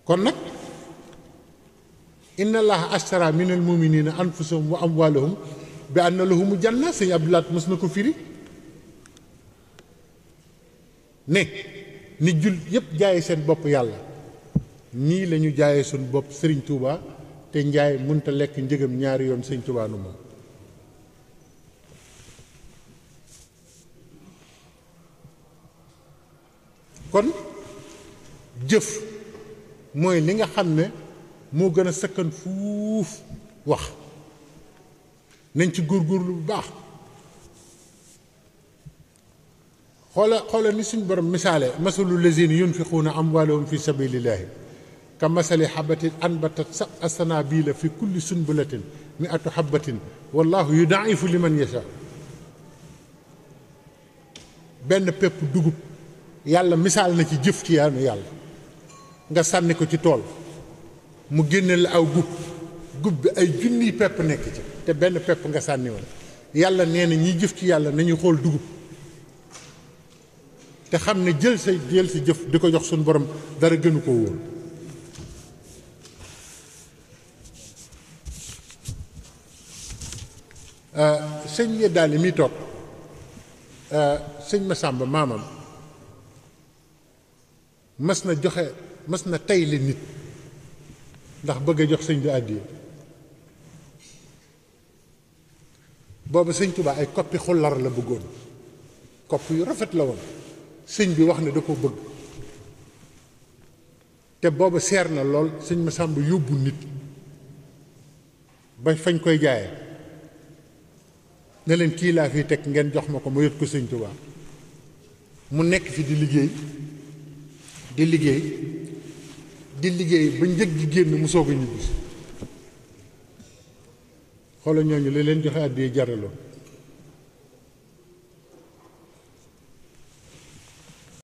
kon nag inna allaha ashtara minal muminina anfusahum wa amwalahum bi anna lahumu janna sëñ Abdoulaat mës na ko firi ne ni jul yépp jaaye seen bopp yàlla nii la ñu jaayee suñ bopp sëriñ Touba te njaay mënta lekk njëgam ñaari yoon sëñ Touba nu moom kon jëf mooy li nga xam ne moo gën a sakkan fuuf wax nañ ci góorgóorlu bu baax xoola ni suñ borom misaale masalu lazina yunfiquuna amwaalahum fi sabilillahi ka masali habatin anbatat sab'a sanabila fi kulli sunbulatin mi'atu habatin wallahu yudaa'ifu liman yasha benn pepp dugub yàlla misaal na ci jëf ci yàlla nga sànni ko ci tool mu génne la aw gub bi ay junniy pepp nekk ci te benn pepp nga sànni woon yàlla nee na ñiy jëf ci yàlla nañu xool dugub te xam ne jël sa jëf di ko jox suñu borom dara gënu ko wóor sëñ ye daal yi muy toog sëñ Masamba maamam mas na tey li nit ndax bëgg a jox sëñ bi àddiya booba sëñ Tuubaa ay koppi xullar la bëggoon kopp yu rafet la woon sëñ bi wax ne da ko bëgg te booba seer na lool sëñ Masamba yóbbu nit ba fañ koy jaaye ne leen kii laa fi teg ngeen jox ma ko ma yot ko sëñ Tuubaa mu nekk fi di liggéey ba njëg gi génn mu soog a ñibbisi xoola ñooñu la leen joxe àddiya jaraloon